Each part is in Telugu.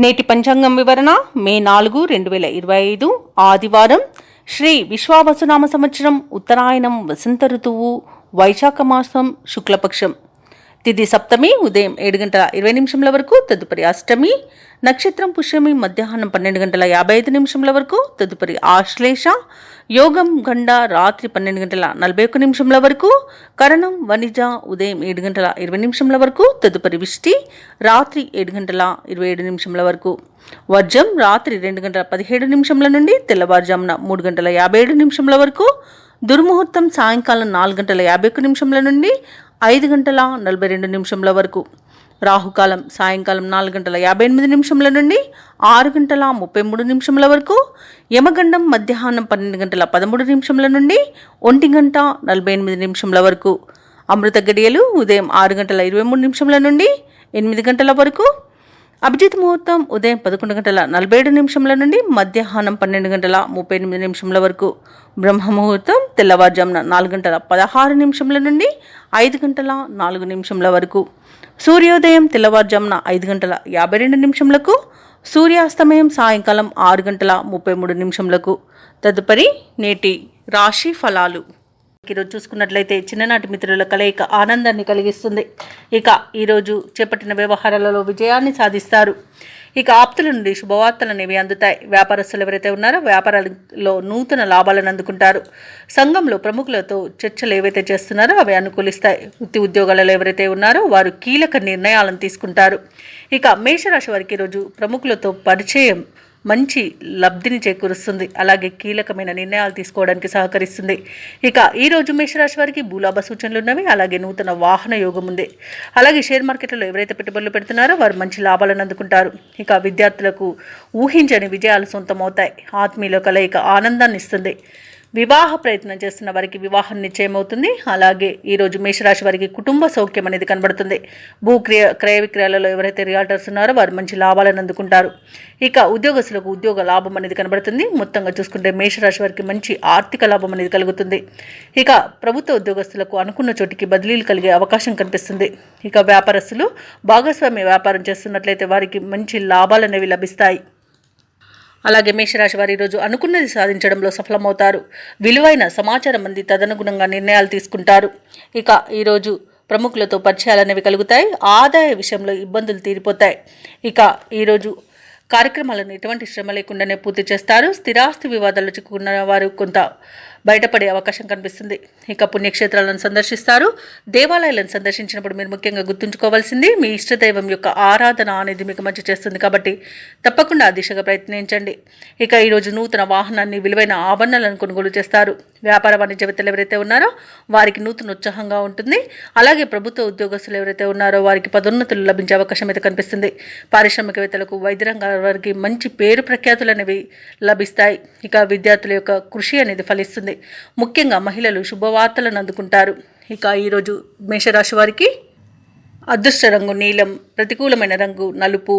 నేటి పంచాంగం వివరణ మే 4, 2025 ఆదివారం. శ్రీ విశ్వావసునామ సంవత్సరం, ఉత్తరాయణం, వసంత ఋతువు, వైశాఖ మాసం, శుక్లపక్షం. తిథి సప్తమి ఉదయం 7:20 వరకు, తదుపరి అష్టమి. నక్షత్రం పుష్యమి మధ్యాహ్నం 12:55 వరకు, తదుపరి ఆశ్లేష. యోగం గండ రాత్రి 12:41 వరకు. కరణం వనిజ ఉదయం 7:20 వరకు, తదుపరి విష్టి రాత్రి 7:27 వరకు. వర్జం రాత్రి 2:17 నుండి తెల్లవారుజామున 3:57 వరకు. దుర్ముహూర్తం సాయంకాలం 4:51 నుండి 5:42 వరకు. రాహుకాలం సాయంకాలం 4:58 నుండి 6:33 వరకు. యమగండం మధ్యాహ్నం 12:13 నుండి 1:48 వరకు. అమృత గడియలు ఉదయం 6:23 నుండి 8 వరకు. అభిజిత్ ముహూర్తం ఉదయం 11:47 నుండి మధ్యాహ్నం 12:38 వరకు. బ్రహ్మ ముహూర్తం తెల్లవారుజామున 4:16 నుండి 5:04 వరకు. సూర్యోదయం తెల్లవారుజామున 5:52 సూర్యాస్తమయం సాయంకాలం 6:33. తదుపరి నేటి రాశి ఫలాలు. ఈరోజు చూసుకున్నట్లయితే చిన్ననాటి మిత్రుల కలయిక ఆనందాన్ని కలిగిస్తుంది. ఇక ఈరోజు చేపట్టిన వ్యవహారాలలో విజయాన్ని సాధిస్తారు. ఇక ఆప్తుల నుండి శుభవార్తలు అనేవి అందుతాయి. వ్యాపారస్తులు ఎవరైతే ఉన్నారో వ్యాపారాలలో నూతన లాభాలను అందుకుంటారు. సంఘంలో ప్రముఖులతో చర్చలు ఏవైతే చేస్తున్నారో అవి అనుకూలిస్తాయి. వృత్తి ఉద్యోగాలలో ఎవరైతే ఉన్నారో వారు కీలక నిర్ణయాలను తీసుకుంటారు. ఇక మేషరాశి వారికి ఈరోజు ప్రముఖులతో పరిచయం మంచి లబ్ధిని చేకూరుస్తుంది. అలాగే కీలకమైన నిర్ణయాలు తీసుకోవడానికి సహకరిస్తుంది. ఇక ఈరోజు మేషరాశి వారికి భూలాభ సూచనలు ఉన్నవి. అలాగే నూతన వాహన యోగం ఉంది. అలాగే షేర్ మార్కెట్లో ఎవరైతే పెట్టుబడులు పెడుతున్నారో వారు మంచి లాభాలను అందుకుంటారు. ఇక విద్యార్థులకు ఊహించని విజయాలు సొంతమవుతాయి. ఆత్మీయుల కలయిక ఆనందాన్ని ఇస్తుంది. వివాహ ప్రయత్నం చేస్తున్న వారికి వివాహం నిశ్చయం అవుతుంది. అలాగే ఈరోజు మేషరాశి వారికి కుటుంబ సౌఖ్యం అనేది కనబడుతుంది. క్రయ విక్రయాలలో ఎవరైతే రియాల్టర్స్ ఉన్నారో వారు మంచి లాభాలను అందుకుంటారు. ఇక ఉద్యోగస్తులకు ఉద్యోగ లాభం అనేది కనబడుతుంది. మొత్తంగా చూసుకుంటే మేషరాశి వారికి మంచి ఆర్థిక లాభం అనేది కలుగుతుంది. ఇక ప్రభుత్వ ఉద్యోగస్తులకు అనుకున్న చోటికి బదిలీలు కలిగే అవకాశం కనిపిస్తుంది. ఇక వ్యాపారస్తులు భాగస్వామ్య వ్యాపారం చేస్తున్నట్లయితే వారికి మంచి లాభాలు అనేవి లభిస్తాయి. అలాగే మేషరాశి వారు ఈరోజు అనుకున్నది సాధించడంలో సఫలమవుతారు. విలువైన సమాచారం అంది తదనుగుణంగా నిర్ణయాలు తీసుకుంటారు. ఇక ఈరోజు ప్రముఖులతో పరిచయాలు అనేవి కలుగుతాయి. ఆదాయ విషయంలో ఇబ్బందులు తీరిపోతాయి. ఇక ఈరోజు కార్యక్రమాలను ఎటువంటి శ్రమ లేకుండానే పూర్తి చేస్తారు. స్థిరాస్తి వివాదాల్లో చిక్కుకున్న వారు కొంత బయటపడే అవకాశం కనిపిస్తుంది. ఇక పుణ్యక్షేత్రాలను సందర్శిస్తారు. దేవాలయాలను సందర్శించినప్పుడు మీరు ముఖ్యంగా గుర్తుంచుకోవాల్సింది మీ ఇష్టదైవం యొక్క ఆరాధన అనేది మీకు మంచి చేస్తుంది. కాబట్టి తప్పకుండా ఆ దిశగా ప్రయత్నించండి. ఇక ఈరోజు నూతన వాహనాన్ని, విలువైన ఆభరణాలను కొనుగోలు చేస్తారు. వ్యాపార వాణిజ్యవేత్తలు ఎవరైతే ఉన్నారో వారికి నూతన ఉత్సాహంగా ఉంటుంది. అలాగే ప్రభుత్వ ఉద్యోగస్తులు ఎవరైతే ఉన్నారో వారికి పదోన్నతులు లభించే అవకాశం అయితే కనిపిస్తుంది. పారిశ్రామికవేత్తలకు, వైద్య రంగాల వారికి మంచి పేరు ప్రఖ్యాతులు అనేవి లభిస్తాయి. ఇక విద్యార్థుల యొక్క కృషి అనేది ఫలిస్తుంది. ముఖ్యంగా మహిళలు శుభవార్తలను అందుకుంటారు. ఇక ఈరోజు మేషరాశి వారికి అదృష్ట రంగు నీలం, ప్రతికూలమైన రంగు నలుపు,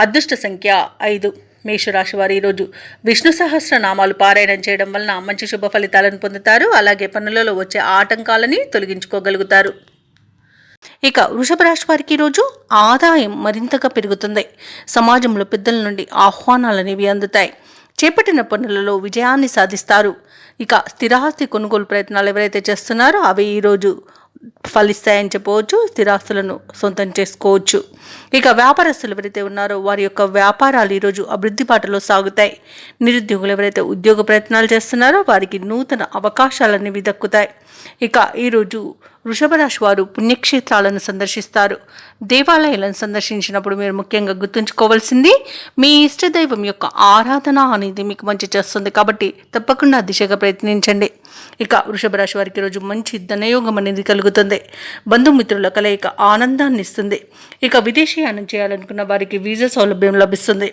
అదృష్ట సంఖ్య 5. మేషరాశి వారు ఈరోజు విష్ణు సహస్రనామాలు పారాయణం చేయడం వలన మంచి శుభ ఫలితాలను పొందుతారు. అలాగే పనులలో వచ్చే ఆటంకాలని తొలగించుకోగలుగుతారు. ఇక వృషభ రాశి వారికి ఈరోజు ఆదాయం మరింతగా పెరుగుతుంది. సమాజంలో పెద్దల నుండి ఆహ్వానాలు అనేవి అందుతాయి. చేపట్టిన పనులలో విజయాన్ని సాధిస్తారు. ఇక స్థిరాస్తి కొనుగోలు ప్రయత్నాలు ఎవరైతే చేస్తున్నారో అవి ఈరోజు ఫలిస్తాయని చెప్పవచ్చు. స్థిరాస్తులను సొంతం చేసుకోవచ్చు. ఇక వ్యాపారస్తులు ఎవరైతే ఉన్నారో వారి యొక్క వ్యాపారాలు ఈరోజు అభివృద్ధి బాటలో సాగుతాయి. నిరుద్యోగులు ఎవరైతే ఉద్యోగ ప్రయత్నాలు చేస్తున్నారో వారికి నూతన అవకాశాలనేవి దక్కుతాయి. ఇక ఈరోజు వృషభ రాశి వారు పుణ్యక్షేత్రాలను సందర్శిస్తారు. దేవాలయాలను సందర్శించినప్పుడు మీరు ముఖ్యంగా గుర్తుంచుకోవాల్సింది మీ ఇష్టదైవం యొక్క ఆరాధన అనేది మీకు మంచి చేస్తుంది. కాబట్టి తప్పకుండా దిశగా ప్రయత్నించండి. ఇక వృషభ రాశి వారికి ఈరోజు మంచి ధనయోగం అనేది కలుగుతుంది. బంధుమిత్రుల కలయిక ఆనందాన్ని ఇస్తుంది. ఇక విదేశీయానం చేయాలనుకున్న వారికి వీసా సౌలభ్యం లభిస్తుంది.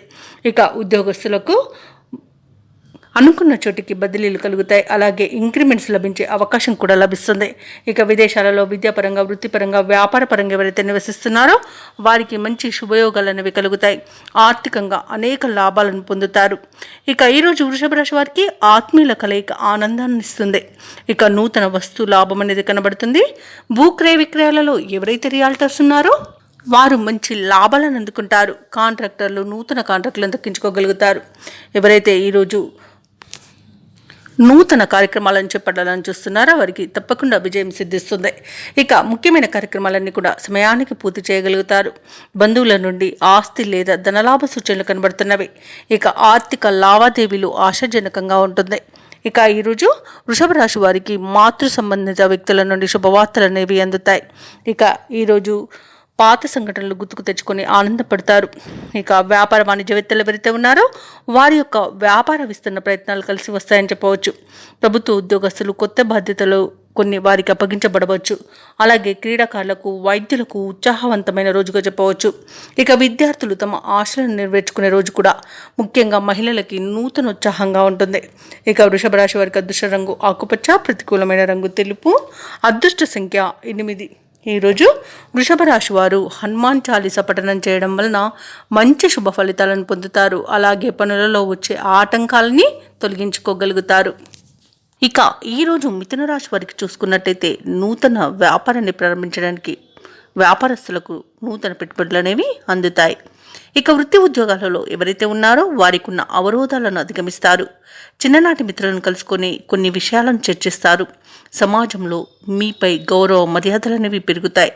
ఇక ఉద్యోగస్తులకు అనుకున్న చోటికి బదిలీలు కలుగుతాయి. అలాగే ఇంక్రిమెంట్స్ లభించే అవకాశం కూడా లభిస్తుంది. ఇక విదేశాలలో విద్యాపరంగా, వృత్తిపరంగా, వ్యాపారపరంగా ఎవరైతే నివసిస్తున్నారో వారికి మంచి శుభయోగాలు అనేవి కలుగుతాయి. ఆర్థికంగా అనేక లాభాలను పొందుతారు. ఇక ఈరోజు వృషభ రాశి వారికి ఆత్మీయుల కలయిక ఆనందాన్ని ఇస్తుంది. ఇక నూతన వస్తు లాభం అనేది కనబడుతుంది. భూక్రయ విక్రయాలలో ఎవరైతే రియాల్టర్స్ ఉన్నారో వారు మంచి లాభాలను అందుకుంటారు. కాంట్రాక్టర్లు నూతన కాంట్రాక్టులను దక్కించుకోగలుగుతారు. ఎవరైతే ఈరోజు నూతన కార్యక్రమాలను చేపట్టాలని చూస్తున్నారో వారికి తప్పకుండా విజయం సిద్ధిస్తుంది. ఇక ముఖ్యమైన కార్యక్రమాలన్నీ కూడా సమయానికి పూర్తి చేయగలుగుతారు. బంధువుల నుండి ఆస్తి లేదా ధనలాభ సూచనలు కనబడుతున్నవి. ఇక ఆర్థిక లావాదేవీలు ఆశాజనకంగా ఉంటుంది. ఇక ఈరోజు వృషభ రాశి వారికి మాతృ సంబంధిత వ్యక్తుల నుండి శుభవార్తలు అనేవి అందుతాయి. ఇక ఈరోజు పాత సంఘటనలు గుర్తుకు తెచ్చుకొని ఆనందపడతారు. ఇక వ్యాపార వాణిజ్యవేత్తలు ఎవరైతే ఉన్నారో వారి యొక్క వ్యాపార విస్తరణ ప్రయత్నాలు కలిసి వస్తాయని చెప్పవచ్చు. ప్రభుత్వ ఉద్యోగస్తులు కొత్త బాధ్యతలు కొన్ని వారికి అప్పగించబడవచ్చు. అలాగే క్రీడాకారులకు, వైద్యులకు ఉత్సాహవంతమైన రోజుగా చెప్పవచ్చు. ఇక విద్యార్థులు తమ ఆశలను నెరవేర్చుకునే రోజు కూడా. ముఖ్యంగా మహిళలకి నూతన ఉత్సాహంగా ఉంటుంది. ఇక వృషభ రాశి వారికి అదృష్ట రంగు ఆకుపచ్చ, ప్రతికూలమైన రంగు తెలుపు, అదృష్ట సంఖ్య 8. ఈరోజు వృషభ రాశి వారు హనుమాన్ చాలీసా పఠనం చేయడం వలన మంచి శుభ ఫలితాలను పొందుతారు. అలాగే పనులలో వచ్చే ఆటంకాలని తొలగించుకోగలుగుతారు. ఇక ఈరోజు మిథున రాశి వారికి చూసుకున్నట్టయితే నూతన వ్యాపారాన్ని ప్రారంభించడానికి వ్యాపారస్తులకు నూతన పెట్టుబడులు అనేవి అందుతాయి. ఇక వృత్తి ఉద్యోగాలలో ఎవరైతే ఉన్నారో వారికి ఉన్న అవరోధాలను అధిగమిస్తారు. చిన్ననాటి మిత్రులను కలుసుకొని కొన్ని విషయాలను చర్చిస్తారు. సమాజంలో మీపై గౌరవ మర్యాదలు అనేవి పెరుగుతాయి.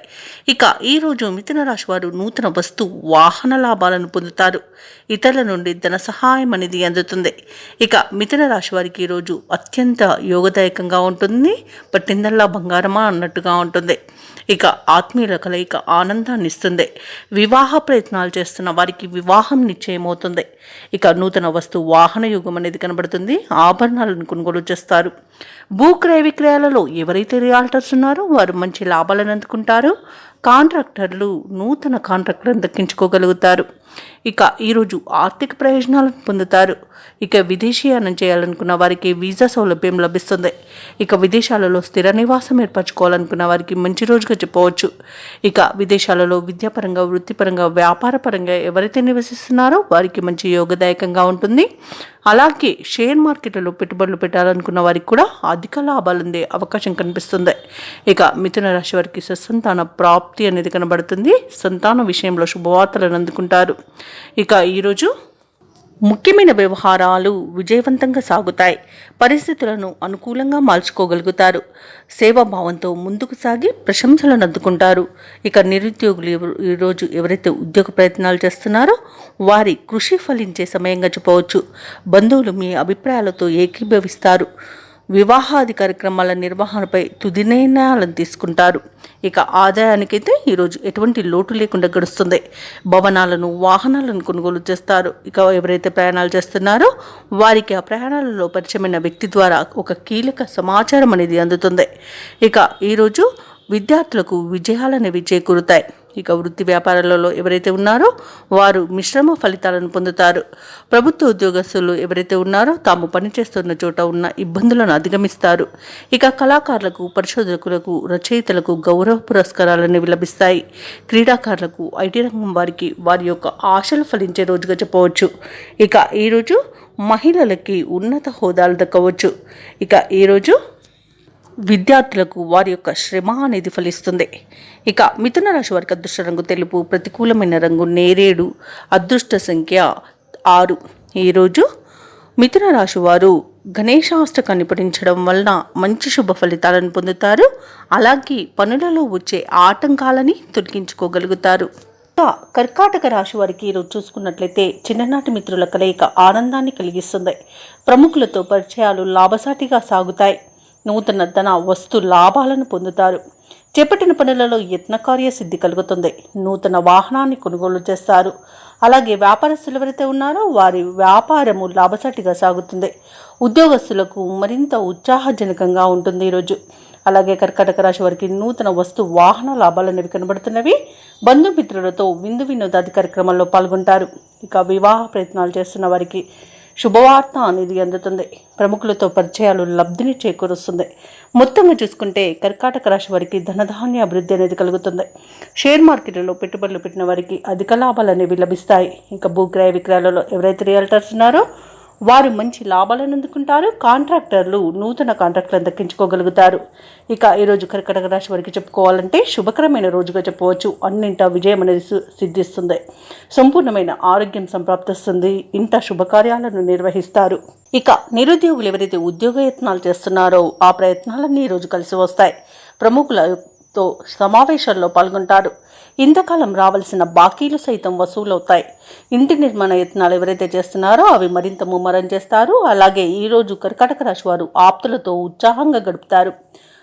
ఇక ఈరోజు మిథున రాశి వారు నూతన వస్తు వాహన లాభాలను పొందుతారు. ఇతరుల నుండి ధన సహాయం అనేది అందుతుంది. ఇక మిథున రాశి వారికి ఈరోజు అత్యంత యోగదాయకంగా ఉంటుంది. పట్టిందల్లా బంగారమా అన్నట్టుగా ఉంటుంది. ఇక ఆత్మీయుల కలయిక ఆనందాన్ని ఇస్తుంది. వివాహ ప్రయత్నాలు చేస్తున్న వారికి వివాహం నిశ్చయమవుతుంది. ఇక నూతన వస్తు వాహన యుగం అనేది కనబడుతుంది. ఆభరణాలను కొనుగోలు చేస్తారు. భూక్రయ విక్రయాలలో ఎవరైతే రియాల్టర్స్ ఉన్నారో వారు మంచి లాభాలను అందుకుంటారు. కాంట్రాక్టర్లు నూతన కాంట్రాక్టులను దక్కించుకోగలుగుతారు. ఇక ఈరోజు ఆర్థిక ప్రయోజనాలను పొందుతారు. ఇక విదేశీయానం చేయాలనుకున్న వారికి వీసా సౌలభ్యం లభిస్తుంది. ఇక విదేశాలలో స్థిర నివాసం ఏర్పరచుకోవాలనుకున్న వారికి మంచి రోజుగా చెప్పవచ్చు. ఇక విదేశాలలో విద్యాపరంగా, వృత్తిపరంగా, వ్యాపారపరంగా ఎవరైతే నివసిస్తున్నారో వారికి మంచి యోగదాయకంగా ఉంటుంది. అలాగే షేర్ మార్కెట్లో పెట్టుబడులు పెట్టాలనుకున్న వారికి కూడా అధిక లాభాలు అందే అవకాశం కనిపిస్తుంది. ఇక మిథున రాశి వారికి సత్సంతాన ప్రాప్తి అనేది కనబడుతుంది. సంతాన విషయంలో శుభవార్తలను అందుకుంటారు. ఇక ఈరోజు ముఖ్యమైన వ్యవహారాలు విజయవంతంగా సాగుతాయి. పరిస్థితులను అనుకూలంగా మార్చుకోగలుగుతారు. సేవాభావంతో ముందుకు సాగి ప్రశంసలను అందుకుంటారు. ఇక నిరుద్యోగులు ఈరోజు ఎవరైతే ఉద్యోగ ప్రయత్నాలు చేస్తున్నారో వారి కృషి ఫలించే సమయంగా చెప్పవచ్చు. బంధువులు మీ అభిప్రాయాలతో ఏకీభవిస్తారు. వివాహాది కార్యక్రమాల నిర్వహణపై తుది నిర్ణయాలను తీసుకుంటారు. ఇక ఆదాయానికైతే ఈరోజు ఎటువంటి లోటు లేకుండా గడుస్తుంది. భవనాలను, వాహనాలను కొనుగోలు చేస్తారు. ఇక ఎవరైతే ప్రయాణాలు చేస్తున్నారో వారికి ఆ ప్రయాణాలలో పరిచయమైన వ్యక్తి ద్వారా ఒక కీలక సమాచారం అనేది అందుతుంది. ఇక ఈరోజు విద్యార్థులకు విజయాలనేవి చేకూరుతాయి. ఇక వృత్తి వ్యాపారాలలో ఎవరైతే ఉన్నారో వారు మిశ్రమ ఫలితాలను పొందుతారు. ప్రభుత్వ ఉద్యోగస్తులు ఎవరైతే ఉన్నారో తాము పనిచేస్తున్న చోట ఉన్న ఇబ్బందులను అధిగమిస్తారు. ఇక కళాకారులకు, పరిశోధకులకు, రచయితలకు గౌరవ పురస్కారాలను లభిస్తాయి. క్రీడాకారులకు, ఐటీ రంగం వారికి వారి యొక్క ఆశలు ఫలించే రోజుగా చెప్పవచ్చు. ఇక ఈరోజు మహిళలకి ఉన్నత హోదాలు దక్కవచ్చు. ఇక ఈరోజు విద్యార్థులకు వారి యొక్క శ్రమ అనేది ఫలిస్తుంది. ఇక మిథున రాశి వారికి అదృష్ట రంగు తెలుపు, ప్రతికూలమైన రంగు నేరేడు, అదృష్ట సంఖ్య 6. ఈరోజు మిథున రాశి వారు గణేశాష్టకాన్ని పఠించడం వలన మంచి శుభ ఫలితాలను పొందుతారు. అలాగే పనులలో వచ్చే ఆటంకాలని తొలగించుకోగలుగుతారు. కర్కాటక రాశి వారికి ఈరోజు చూసుకున్నట్లయితే చిన్ననాటి మిత్రుల కలయిక ఆనందాన్ని కలిగిస్తుంది. ప్రముఖులతో పరిచయాలు లాభసాటిగా సాగుతాయి. నూతన ధన వస్తు లాభాలను పొందుతారు. చేపట్టిన పనులలో యత్నకార్య సిద్ధి కలుగుతుంది. నూతన వాహనాన్ని కొనుగోలు చేస్తారు. అలాగే వ్యాపారస్తులు ఎవరైతే ఉన్నారో వారి వ్యాపారము లాభసాటిగా సాగుతుంది. ఉద్యోగస్తులకు మరింత ఉత్సాహజనకంగా ఉంటుంది ఈరోజు. అలాగే కర్కాటక రాశి వారికి నూతన వస్తు వాహన లాభాలు అనేవి కనబడుతున్నవి. బంధుమిత్రులతో విందు వినోదాది కార్యక్రమాల్లో పాల్గొంటారు. ఇక వివాహ ప్రయత్నాలు చేస్తున్న వారికి శుభవార్త అనేది అందుతుంది. ప్రముఖులతో పరిచయాలు లబ్ధిని చేకూరుస్తుంది. మొత్తంగా చూసుకుంటే కర్కాటక రాశి వారికి ధనధాన్య అభివృద్ధి అనేది కలుగుతుంది. షేర్ మార్కెట్లలో పెట్టుబడులు పెట్టిన వారికి అధిక లాభాలు అనేవి లభిస్తాయి. ఇంకా భూక్రయ విక్రయాలలో ఎవరైతే రియల్టర్స్ ఉన్నారో వారు మంచి లాభాలను అందుకుంటారు. కాంట్రాక్టర్లు నూతన కాంట్రాక్టులను దక్కించుకోగలుగుతారు. ఇక ఈరోజు కర్కాటక రాశి వారికి చెప్పుకోవాలంటే శుభకరమైన రోజుగా చెప్పవచ్చు. అన్నింటా విజయం అనేది సిద్ధిస్తుంది. సంపూర్ణమైన ఆరోగ్యం సంప్రాప్తిస్తుంది. ఇంట శుభకార్యాలను నిర్వహిస్తారు. ఇక నిరుద్యోగులు ఎవరైతే ఉద్యోగ యత్నాలు చేస్తున్నారో ఆ ప్రయత్నాలన్నీ ఈరోజు కలిసి వస్తాయి. ప్రముఖులతో సమావేశాల్లో పాల్గొంటారు. ఇంతకాలం రావాల్సిన బాకీలు సైతం వసూలవుతాయి. ఇంటి నిర్మాణ యత్నాలు ఎవరైతే చేస్తున్నారో అవి మరింత ముమ్మరం చేస్తారు. అలాగే ఈరోజు కర్కాటక రాశి వారు ఆప్తులతో ఉత్సాహంగా గడుపుతారు.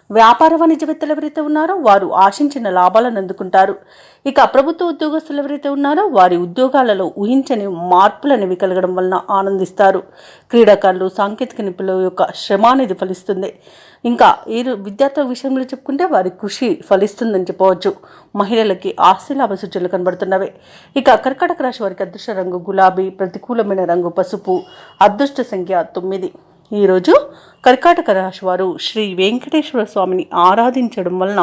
వ్యాపార వాణిజ్యవేత్తలు ఎవరైతే ఉన్నారో వారు ఆశించిన లాభాలను అందుకుంటారు. ఇక ప్రభుత్వ ఉద్యోగస్తులు ఎవరైతే ఉన్నారో వారి ఉద్యోగాలలో ఊహించని మార్పులనేవి కలగడం వలన ఆనందిస్తారు. క్రీడాకారులు, సాంకేతిక నిపుణుల యొక్క శ్రమ అనేది ఫలిస్తుంది. ఇంకా ఈ విద్యార్థుల విషయంలో చెప్పుకుంటే వారి కృషి ఫలిస్తుందని చెప్పవచ్చు. మహిళలకి ఆస్తిలాభ సూచనలు కనబడుతున్నవి. ఇక కర్కాటక రాశి వారికి అదృష్ట రంగు గులాబీ, ప్రతికూలమైన రంగు పసుపు, అదృష్ట సంఖ్య 9. ఈరోజు కర్కాటక రాశి వారు శ్రీ వెంకటేశ్వర స్వామిని ఆరాధించడం వలన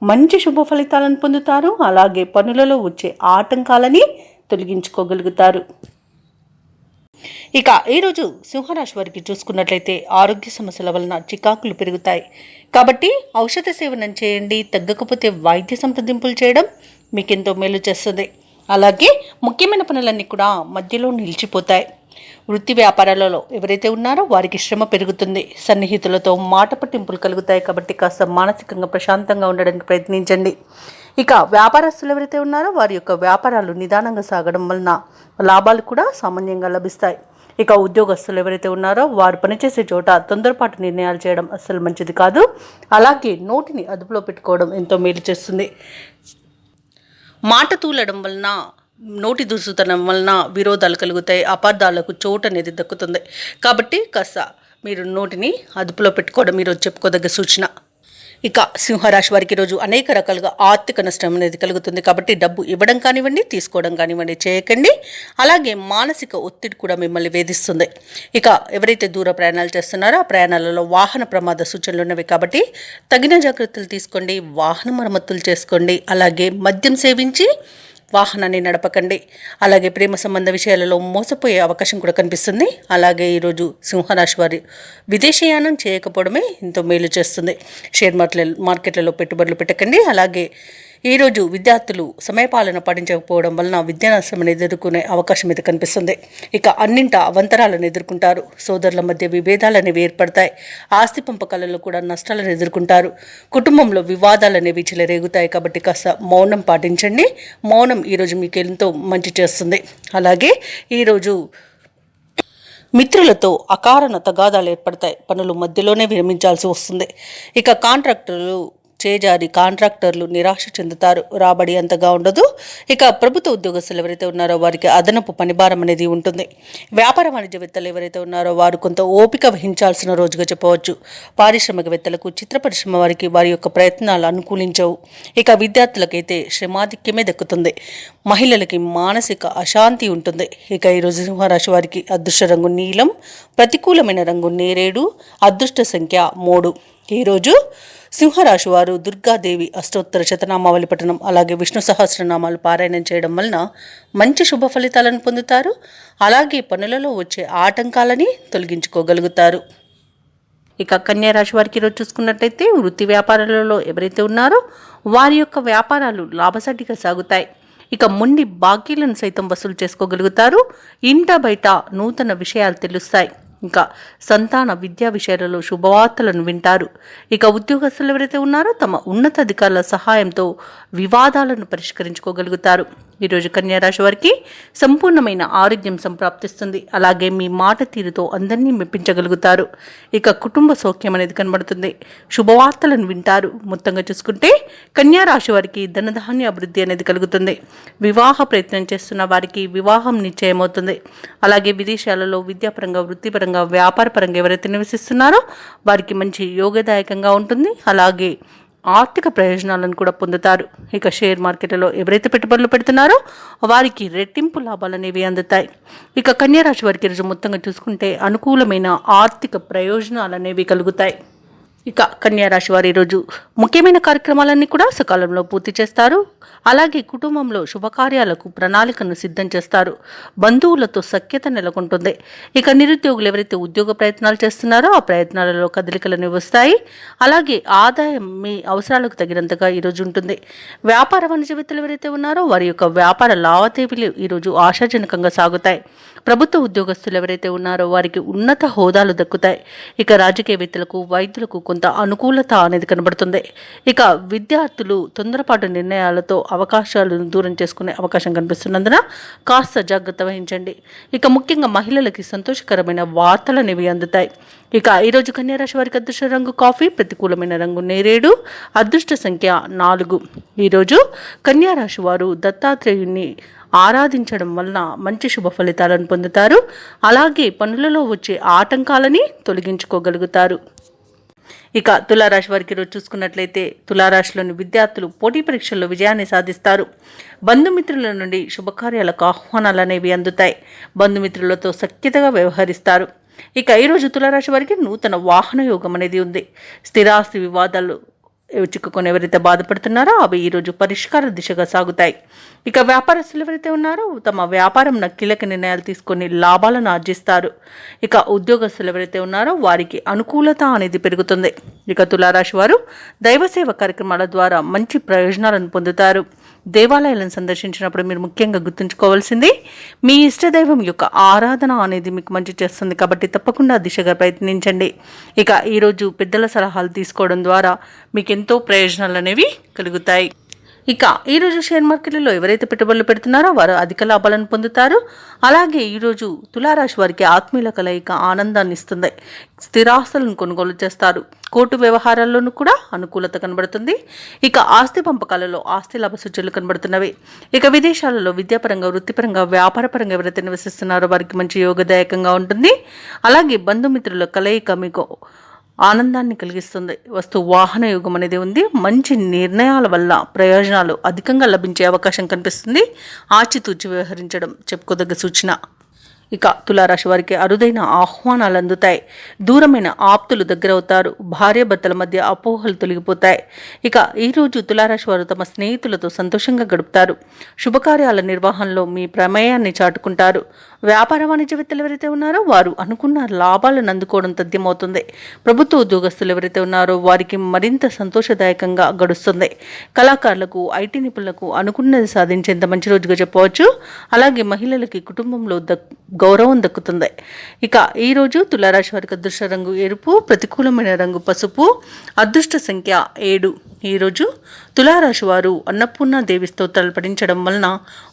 మంచి శుభ ఫలితాలను పొందుతారు. అలాగే పనులలో వచ్చే ఆటంకాలని తొలగించుకోగలుగుతారు. ఇక ఈరోజు సింహరాశి వారికి చూసుకున్నట్లయితే ఆరోగ్య సమస్యల వలన చికాకులు పెరుగుతాయి. కాబట్టి ఔషధ సేవనం చేయండి. తగ్గకపోతే వైద్య సంప్రదింపులు చేయడం మీకెంతో మేలు చేస్తుంది. అలాగే ముఖ్యమైన పనులన్నీ కూడా మధ్యలో నిలిచిపోతాయి. వృత్తి వ్యాపారాలలో ఎవరైతే ఉన్నారో వారికి శ్రమ పెరుగుతుంది. సన్నిహితులతో మాట పట్టింపులు కలుగుతాయి. కాబట్టి కాస్త మానసికంగా ప్రశాంతంగా ఉండడానికి ప్రయత్నించండి. ఇక వ్యాపారస్తులు ఎవరైతే ఉన్నారో వారి యొక్క వ్యాపారాలు నిదానంగా సాగడం వలన లాభాలు కూడా సామాన్యంగా లభిస్తాయి. ఇక ఉద్యోగస్తులు ఎవరైతే ఉన్నారో వారు పనిచేసే చోట తొందరపాటు నిర్ణయాలు చేయడం అస్సలు మంచిది కాదు. అలాగే నోటిని అదుపులో పెట్టుకోవడం ఎంతో మేలు చేస్తుంది. మాట తూలడం వలన, నోటి దురుసుతనం వలన విరోధాలు కలుగుతాయి. అపార్థాలకు చోటు అనేది దక్కుతుంది. కాబట్టి కాస్త మీరు నోటిని అదుపులో పెట్టుకోవడం ఈరోజు చెప్పుకోదగ్గ సూచన. ఇక సింహరాశి వారికి ఈరోజు అనేక రకాలుగా ఆర్థిక నష్టం అనేది కలుగుతుంది. కాబట్టి డబ్బు ఇవ్వడం కానివ్వండి, తీసుకోవడం కానివ్వండి చేయకండి. అలాగే మానసిక ఒత్తిడి కూడా మిమ్మల్ని వేధిస్తుంది. ఇక ఎవరైతే దూర ప్రయాణాలు చేస్తున్నారో ఆ ప్రయాణాలలో వాహన ప్రమాద సూచనలు ఉన్నవి. కాబట్టి తగిన జాగ్రత్తలు తీసుకోండి. వాహన మరమ్మతులు చేసుకోండి. అలాగే మద్యం సేవించి వాహనాన్ని నడపకండి. అలాగే ప్రేమ సంబంధ విషయాలలో మోసపోయే అవకాశం కూడా కనిపిస్తుంది. అలాగే ఈరోజు సింహరాశి వారి విదేశీయానం చేయకపోవడమే ఎంతో మేలు చేస్తుంది. షేర్ మార్కెట్లలో పెట్టుబడులు పెట్టకండి. అలాగే ఈరోజు విద్యార్థులు సమయపాలన పాటించకపోవడం వలన విద్యా నష్టం ఎదుర్కొనే అవకాశం అయితే కనిపిస్తుంది. ఇక అన్నింట అవంతరాలను ఎదుర్కొంటారు. సోదరుల మధ్య విభేదాలు అనేవి ఏర్పడతాయి. ఆస్తి పంపకాలలో కూడా నష్టాలను ఎదుర్కొంటారు. కుటుంబంలో వివాదాలు అనేవి చెలరేగుతాయి. కాబట్టి కాస్త మౌనం పాటించండి. మౌనం ఈరోజు మీకు ఎంతో మంచి చేస్తుంది. అలాగే ఈరోజు మిత్రులతో అకారణ తగాదాలు ఏర్పడతాయి. పనులు మధ్యలోనే విరమించాల్సి వస్తుంది. ఇక కాంట్రాక్టర్లు నిరాశ చెందుతారు. రాబడి అంతగా ఉండదు. ఇక ప్రభుత్వ ఉద్యోగస్తులు ఎవరైతే ఉన్నారో వారికి అదనపు పనిభారం అనేది ఉంటుంది. వ్యాపార వాణిజ్యవేత్తలు ఎవరైతే ఉన్నారో వారు కొంత ఓపిక వహించాల్సిన రోజుగా చెప్పవచ్చు. పారిశ్రామికవేత్తలకు, చిత్ర పరిశ్రమ వారికి వారి యొక్క ప్రయత్నాలు అనుకూలించవు. ఇక విద్యార్థులకైతే శ్రమాధిక్యమే దక్కుతుంది. మహిళలకి మానసిక అశాంతి ఉంటుంది. ఇక ఈరోజు సింహరాశి వారికి అదృష్ట రంగు నీలం, ప్రతికూలమైన రంగు నేరేడు, అదృష్ట సంఖ్య 3. ఈరోజు సింహరాశి వారు దుర్గాదేవి అష్టోత్తర శతనామావళి పఠనం, అలాగే విష్ణు సహస్రనామాలు పారాయణం చేయడం వలన మంచి శుభ ఫలితాలను పొందుతారు. అలాగే పనులలో వచ్చే ఆటంకాలని తొలగించుకోగలుగుతారు. ఇక కన్యా రాశి వారికి ఈరోజు చూసుకున్నట్లయితే వృత్తి వ్యాపారాలలో ఎవరైతే ఉన్నారో వారి యొక్క వ్యాపారాలు లాభసాటిగా సాగుతాయి. ఇక మొండి బాకీలను సైతం వసూలు చేసుకోగలుగుతారు. ఇంట బయట నూతన విషయాలు తెలుస్తాయి. ఇంకా సంతాన విద్యా విషయాలలో శుభవార్తలను వింటారు. ఇక ఉద్యోగస్తులు ఎవరైతే ఉన్నారో తమ ఉన్నతాధికారుల సహాయంతో వివాదాలను పరిష్కరించుకోగలుగుతారు. ఈరోజు కన్యా రాశి వారికి సంపూర్ణమైన ఆరోగ్యం సంప్రాప్తిస్తుంది. అలాగే మీ మాట తీరుతో అందరినీ మెప్పించగలుగుతారు. ఇక కుటుంబ సౌఖ్యం అనేది కనబడుతుంది. శుభవార్తలను వింటారు. మొత్తంగా చూసుకుంటే కన్యా రాశి వారికి ధనధాన్య అభివృద్ధి అనేది కలుగుతుంది. వివాహ ప్రయత్నం చేస్తున్న వారికి వివాహం నిశ్చయమవుతుంది. అలాగే విదేశాలలో విద్యాపరంగా, వృత్తిపరంగా, వ్యాపారపరంగా ఎవరైతే నివసిస్తున్నారో వారికి మంచి యోగదాయకంగా ఉంటుంది. అలాగే ఆర్థిక ప్రయోజనాలను కూడా పొందుతారు. ఇక షేర్ మార్కెట్లో ఎవరైతే పెట్టుబడులు పెడుతున్నారో వారికి రెట్టింపు లాభాలు అనేవి అందుతాయి. ఇక కన్యా రాశి వారికి రోజు మొత్తంగా చూసుకుంటే అనుకూలమైన ఆర్థిక ప్రయోజనాలు అనేవి కలుగుతాయి. ఇక కన్యా రాశి వారు ఈరోజు ముఖ్యమైన కార్యక్రమాలన్నీ కూడా సకాలంలో పూర్తి చేస్తారు. అలాగే కుటుంబంలో శుభకార్యాలకు ప్రణాళికను సిద్ధం చేస్తారు. బంధువులతో సఖ్యత నెలకొంటుంది. ఇక నిరుద్యోగులు ఎవరైతే ఉద్యోగ ప్రయత్నాలు చేస్తున్నారో ఆ ప్రయత్నాలలో కదలికలు వస్తాయి. అలాగే ఆదాయం మీ అవసరాలకు తగినంతగా ఈరోజు ఉంటుంది. వ్యాపార వాణిజ్యవేత్తలు ఎవరైతే ఉన్నారో వారి యొక్క వ్యాపార లావాదేవీలు ఈరోజు ఆశాజనకంగా సాగుతాయి. ప్రభుత్వ ఉద్యోగస్తులు ఎవరైతే ఉన్నారో వారికి ఉన్నత హోదాలు దక్కుతాయి. ఇక రాజకీయవేత్తలకు వైద్యులకు కొంత అనుకూలత అనేది కనబడుతుంది. ఇక విద్యార్థులు తొందరపాటు నిర్ణయాలతో అవకాశాలను దూరం చేసుకునే అవకాశం కనిపిస్తున్నందున కాస్త జాగ్రత్త వహించండి. ఇక ముఖ్యంగా మహిళలకి సంతోషకరమైన వార్తలు అనేవి అందుతాయి. ఇక ఈరోజు కన్యా రాశి వారికి అదృష్ట రంగు కాఫీ, ప్రతికూలమైన రంగు నేరేడు, అదృష్ట సంఖ్య 4. ఈరోజు కన్యా రాశి వారు దత్తాత్రేయుని ఆరాధించడం వలన మంచి శుభ ఫలితాలను పొందుతారు. అలాగే పనులలో వచ్చే ఆటంకాలని తొలగించుకోగలుగుతారు. ఇక తులారాశి వారికి ఈరోజు చూసుకున్నట్లయితే తులారాశిలోని విద్యార్థులు పోటీ పరీక్షల్లో విజయాన్ని సాధిస్తారు. బంధుమిత్రుల నుండి శుభకార్యాలకు ఆహ్వానాలు అనేవి అందుతాయి. బంధుమిత్రులతో సఖ్యతగా వ్యవహరిస్తారు. ఇక ఈరోజు తులారాశి వారికి నూతన వాహన యోగం అనేది ఉంది. స్థిరాస్తి వివాదాలు చిక్కుకొని ఎవరైతే బాధపడుతున్నారో అవి ఈరోజు పరిష్కార దిశగా సాగుతాయి. ఇక వ్యాపారస్తులు ఎవరైతే ఉన్నారో తమ వ్యాపారంలో కీలక నిర్ణయాలు తీసుకొని లాభాలను ఆర్జిస్తారు. ఇక ఉద్యోగస్తులు ఎవరైతే ఉన్నారో వారికి అనుకూలత అనేది పెరుగుతుంది. ఇక తులారాశి వారు దైవసేవ కార్యక్రమాల ద్వారా మంచి ప్రయోజనాలను పొందుతారు. దేవాలయాలను సందర్శించినప్పుడు మీరు ముఖ్యంగా గుర్తుంచుకోవాల్సింది మీ ఇష్టదైవం యొక్క ఆరాధన అనేది మీకు మంచి చేస్తుంది. కాబట్టి తప్పకుండా దిశగా ప్రయత్నించండి. ఇక ఈరోజు పెద్దల సలహాలు తీసుకోవడం ద్వారా మీకు ఎంతో ప్రయోజనాలు అనేవి కలుగుతాయి. ఇక ఈరోజు షేర్ మార్కెట్లలో ఎవరైతే పెట్టుబడులు పెడుతున్నారో వారు అధిక లాభాలను పొందుతారు. అలాగే ఈరోజు తులారాశి వారికి ఆత్మీయుల కలయిక ఆనందాన్ని ఇస్తుంది. స్థిరాస్తులను కొనుగోలు చేస్తారు. కోర్టు వ్యవహారాల్లోనూ కూడా అనుకూలత కనబడుతుంది. ఇక ఆస్తి పంపకాలలో ఆస్తి లాభ సూచనలు కనబడుతున్నవి. ఇక విదేశాలలో విద్యాపరంగా, వృత్తిపరంగా, వ్యాపారపరంగా ఎవరైతే నివసిస్తున్నారో వారికి మంచి యోగదాయకంగా ఉంటుంది. అలాగే బంధుమిత్రుల కలయిక మీకు ఆనందాన్ని కలిగిస్తుంది. వస్తు వాహన యోగం అనేది ఉంది. మంచి నిర్ణయాల వల్ల ప్రయోజనాలు అధికంగా లభించే అవకాశం కనిపిస్తుంది. ఆచితూచి వ్యవహరించడం చెప్పుకోదగ్గ సూచన. ఇక తులారాశి వారికి అరుదైన ఆహ్వానాలు అందుతాయి. దూరమైన ఆప్తులు దగ్గరవుతారు. భార్యాభర్తల మధ్య అపోహలు తొలగిపోతాయి. ఇక ఈరోజు తులారాశి వారు తమ స్నేహితులతో సంతోషంగా గడుపుతారు. శుభకార్యాల నిర్వహణలో మీ ప్రమేయాన్ని చాటుకుంటారు. వ్యాపార వాణిజ్యవేత్తలు ఎవరైతే ఉన్నారో వారు అనుకున్న లాభాలను అందుకోవడం తథ్యమవుతుంది. ప్రభుత్వ ఉద్యోగస్తులు ఎవరైతే ఉన్నారో వారికి మరింత సంతోషదాయకంగా గడుస్తుంది. కళాకారులకు, ఐటీ నిపుణులకు అనుకున్నది సాధించేంత మంచి రోజుగా చెప్పవచ్చు. అలాగే మహిళలకి కుటుంబంలో గౌరవం దక్కుతుంది. ఇక ఈరోజు తులారాశి వారికి అదృష్ట రంగు ఎరుపు, ప్రతికూలమైన రంగు పసుపు, అదృష్ట సంఖ్య 7. ఈరోజు తులారాశి వారు అన్నపూర్ణ దేవి స్తోత్రాలు పఠించడం వలన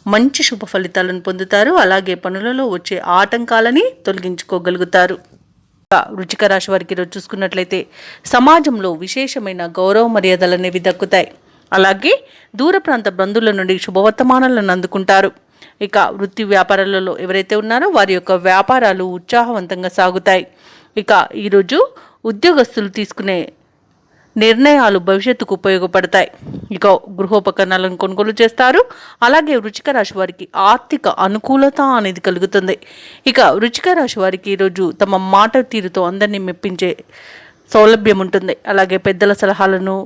మంచి శుభ ఫలితాలను పొందుతారు. అలాగే పనులలో వచ్చే ఆటంకాలని తొలగించుకోగలుగుతారు. వృశ్చిక రాశి వారికి ఈరోజు చూసుకున్నట్లయితే సమాజంలో విశేషమైన గౌరవ మర్యాదలు అనేవి దక్కుతాయి. అలాగే దూర ప్రాంత బంధువుల నుండి శుభవర్తమానాలను అందుకుంటారు. ఇక వృత్తి వ్యాపారాలలో ఎవరైతే ఉన్నారో వారి యొక్క వ్యాపారాలు ఉత్సాహవంతంగా సాగుతాయి. ఇక ఈరోజు ఉద్యోగస్తులు తీసుకునే నిర్ణయాలు భవిష్యత్తుకు ఉపయోగపడతాయి. ఇక గృహోపకరణాలను కొనుగోలు చేస్తారు. అలాగే వృశ్చిక రాశి వారికి ఆర్థిక అనుకూలత అనేది కలుగుతుంది. ఇక వృశ్చిక రాశి వారికి ఈరోజు తమ మాట తీరుతో అందరినీ మెప్పించే సౌలభ్యం ఉంటుంది. అలాగే పెద్దల సలహాలను